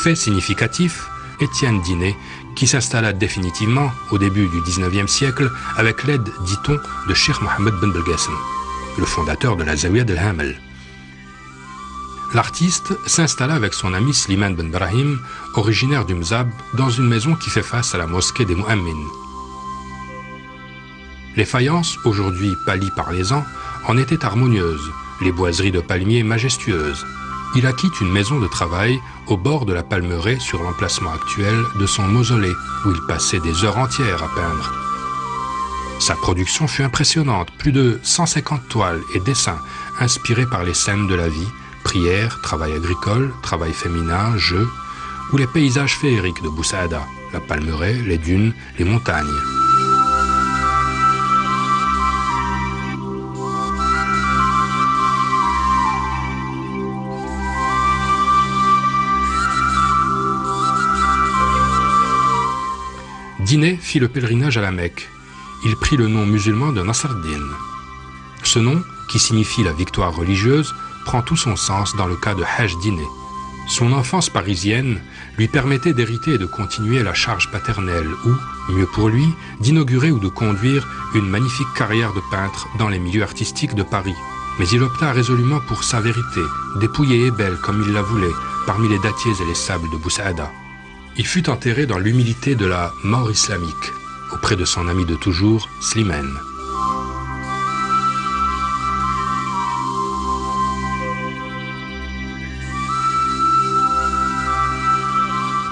Fait significatif, Étienne Diné, qui s'installa définitivement au début du XIXe siècle avec l'aide, dit-on, de Cheikh Mohammed Ben Belgassem, le fondateur de la Zawiya del Hamel. L'artiste s'installa avec son ami Slimane Ben Brahim, originaire du Mzab, dans une maison qui fait face à la mosquée des Mu'ammin. Les faïences, aujourd'hui pâlies par les ans, en étaient harmonieuses, les boiseries de palmiers majestueuses. Il acquit une maison de travail au bord de la Palmeraie sur l'emplacement actuel de son mausolée, où il passait des heures entières à peindre. Sa production fut impressionnante, plus de 150 toiles et dessins inspirés par les scènes de la vie, prières, travail agricole, travail féminin, jeux, ou les paysages féeriques de Boussaada, la Palmeraie, les dunes, les montagnes. Diné fit le pèlerinage à la Mecque. Il prit le nom musulman de Nasr ad-Din. Ce nom, qui signifie la victoire religieuse, prend tout son sens dans le cas de Hajj Diné. Son enfance parisienne lui permettait d'hériter et de continuer la charge paternelle ou, mieux pour lui, d'inaugurer ou de conduire une magnifique carrière de peintre dans les milieux artistiques de Paris. Mais il opta résolument pour sa vérité, dépouillée et belle comme il la voulait, parmi les dattiers et les sables de Boussaada. Il fut enterré dans l'humilité de la mort islamique, auprès de son ami de toujours, Slimane.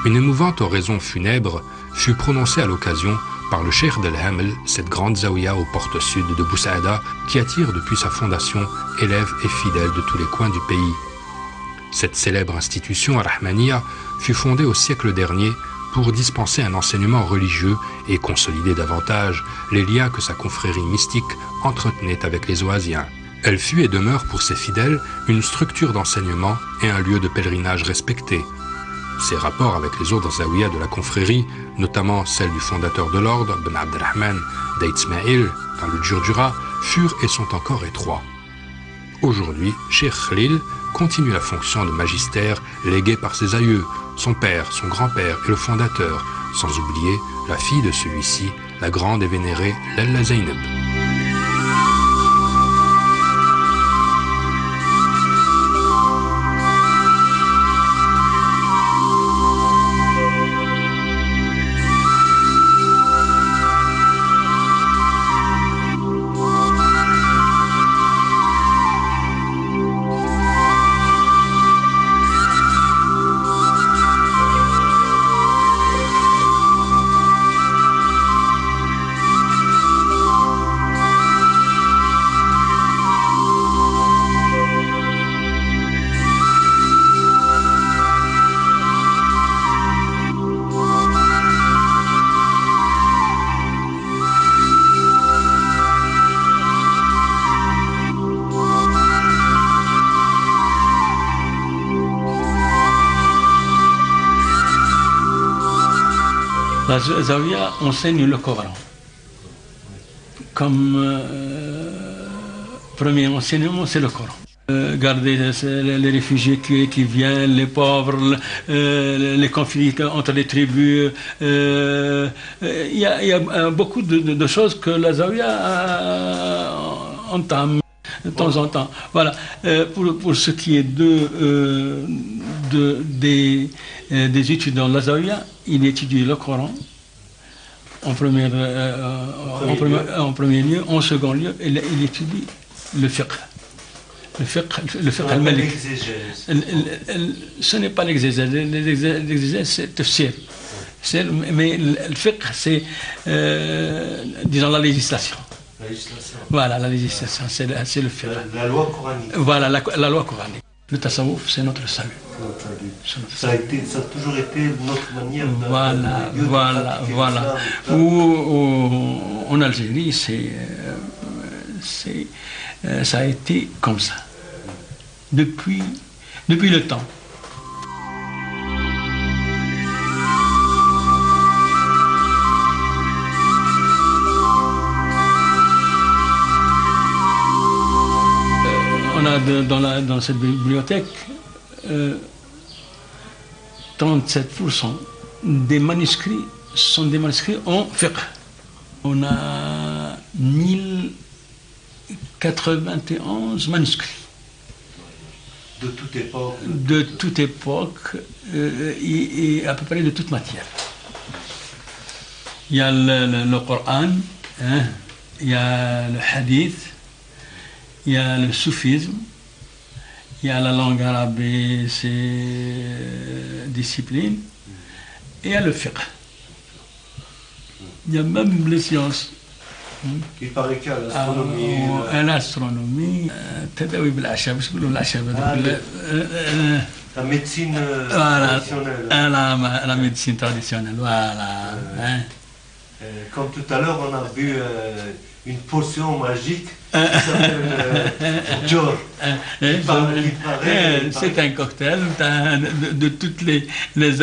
Une émouvante oraison funèbre fut prononcée à l'occasion par le Cheikh del Hamel, cette grande zaouïa aux portes sud de Boussaada, qui attire depuis sa fondation élèves et fidèles de tous les coins du pays. Cette célèbre institution rahmaniya fut fondée au siècle dernier pour dispenser un enseignement religieux et consolider davantage les liens que sa confrérie mystique entretenait avec les oasiens. Elle fut et demeure pour ses fidèles une structure d'enseignement et un lieu de pèlerinage respecté. Ses rapports avec les autres zaouïas de la confrérie, notamment celle du fondateur de l'ordre, Ben Abdelrahman d'Aïtsmaïl, dans le Djurdjura, furent et sont encore étroits. Aujourd'hui, Cheikh Khalil continue la fonction de magistère léguée par ses aïeux, son père, son grand-père et le fondateur, sans oublier la fille de celui-ci, la grande et vénérée Lalla Zainab. La Zawiya enseigne le Coran comme premier enseignement, c'est le Coran. Garder les réfugiés qui viennent, les pauvres, les conflits entre les tribus. Il y a beaucoup de choses que la Zawiya entame de temps en temps. Voilà. Pour ce qui est des étudiants de la Zawiya, il étudie le Coran en premier lieu. En second lieu, il étudie le fiqh. Le fiqh al-malik. Ce n'est pas l'exégèse. L'exégèse, c'est tafsir. Mais le fiqh, c'est, disons, la législation. La législation. Voilà, la législation, c'est le fiqh. La loi coranique. Voilà, la loi coranique. Le tasawwuf, c'est notre salut. Ça a toujours été notre manière de... Voilà. En Algérie, ça a été comme ça. Depuis le temps. On a dans cette bibliothèque 37% des manuscrits sont des manuscrits en fiqh. On a 1091 manuscrits. De toute époque. De toute époque et à peu près de toute matière. Il y a le Coran, hein, il y a le hadith, il y a le soufisme, il y a la langue arabe et ses disciplines, et il y a le fiqh. Il y a même les sciences. Il paraît qu'il y a l'astronomie. L'astronomie, La médecine traditionnelle. La médecine traditionnelle, voilà. Hein. Comme tout à l'heure, on a bu une potion magique qui s'appelle Jor. C'est un cocktail de toutes les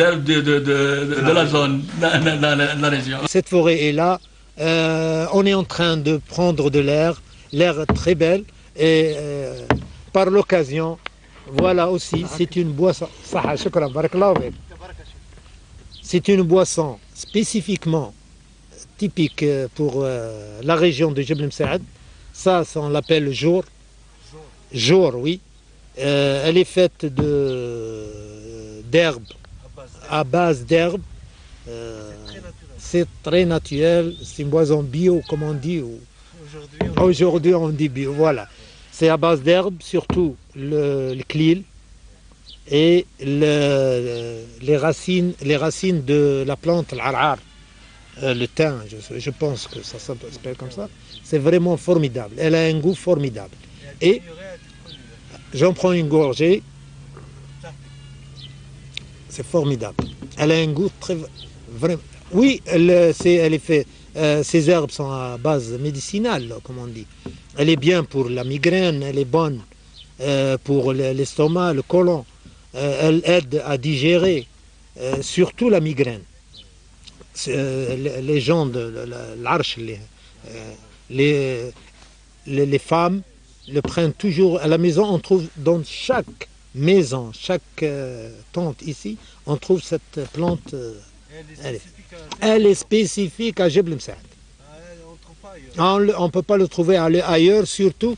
herbes de la zone, de la région. Cette forêt est là. On est en train de prendre de l'air très belle, et par l'occasion, voilà aussi, c'est une boisson. C'est une boisson spécifiquement typique pour la région de Jebel Msaad. Ça, on l'appelle jour. Jour, oui. Elle est faite d'herbes, à base d'herbes. C'est très naturel, c'est une boisson bio, comme on dit. Aujourd'hui, on dit bio, voilà. C'est à base d'herbes, surtout le klil et les racines de la plante, l'arar, le thym, je pense que ça s'appelle comme ça. C'est vraiment formidable, elle a un goût formidable. Et j'en prends une gorgée, c'est formidable. Elle a un goût très... Vraiment. Oui, elle est faite. Ces herbes sont à base médicinale, comme on dit. Elle est bien pour la migraine, elle est bonne pour l'estomac, le côlon. Elle aide à digérer, surtout la migraine. Les gens de l'arche, les femmes le prennent toujours à la maison. On trouve dans chaque maison, chaque tente ici, on trouve cette plante. Elle est spécifique à Jebel Msaad. On ne peut pas le trouver ailleurs, surtout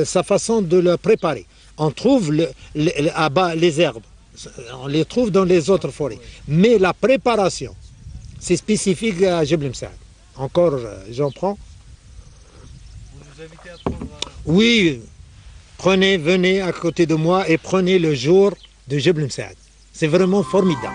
sa façon de le préparer. On trouve les herbes, on les trouve dans les autres forêts. Mais la préparation, c'est spécifique à Jebel Msaad. Encore, j'en prends. Vous nous invitez à prendre... Oui, venez à côté de moi et prenez le jour de Jebel Msaad. C'est vraiment formidable.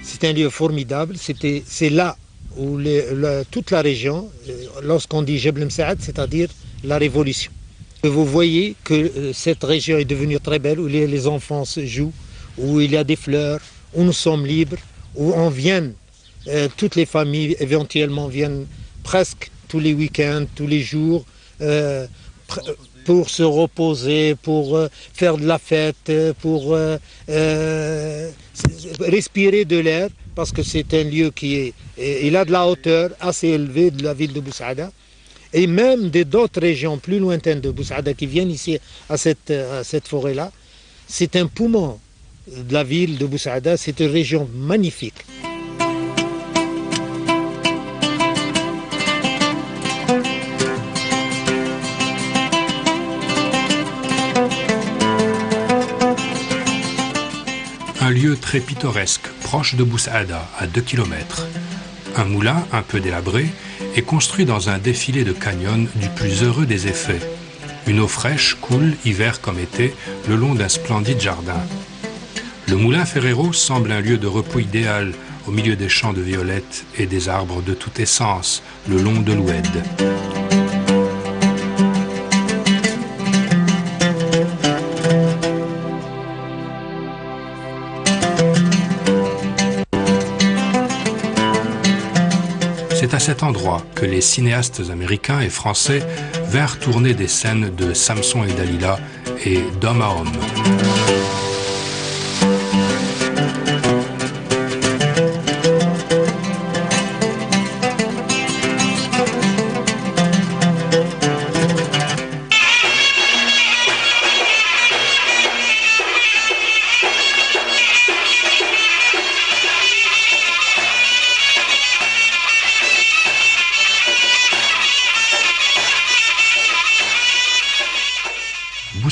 C'est un lieu formidable, c'est là où toute la région, lorsqu'on dit Jebel Msaad, c'est-à-dire la révolution. Vous voyez que cette région est devenue très belle, où les enfants se jouent, où il y a des fleurs, où nous sommes libres, où on vient, toutes les familles éventuellement viennent presque tous les week-ends, tous les jours, pour se reposer, pour faire de la fête, pour respirer de l'air, parce que c'est un lieu il a de la hauteur assez élevée de la ville de Boussaada, et même d'autres régions plus lointaines de Boussaada qui viennent ici à cette forêt-là. C'est un poumon de la ville de Boussaada, c'est une région magnifique. Un lieu très pittoresque, proche de Boussaada, à 2 km. Un moulin, un peu délabré, est construit dans un défilé de canyons du plus heureux des effets. Une eau fraîche coule, hiver comme été, le long d'un splendide jardin. Le moulin Ferrero semble un lieu de repos idéal, au milieu des champs de violettes et des arbres de toute essence, le long de l'Oued. C'est à cet endroit que les cinéastes américains et français vinrent tourner des scènes de Samson et Dalila et d'Homme à Homme.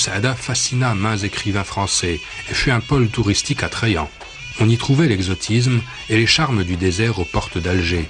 Boussaada fascina maints écrivains français et fut un pôle touristique attrayant. On y trouvait l'exotisme et les charmes du désert aux portes d'Alger.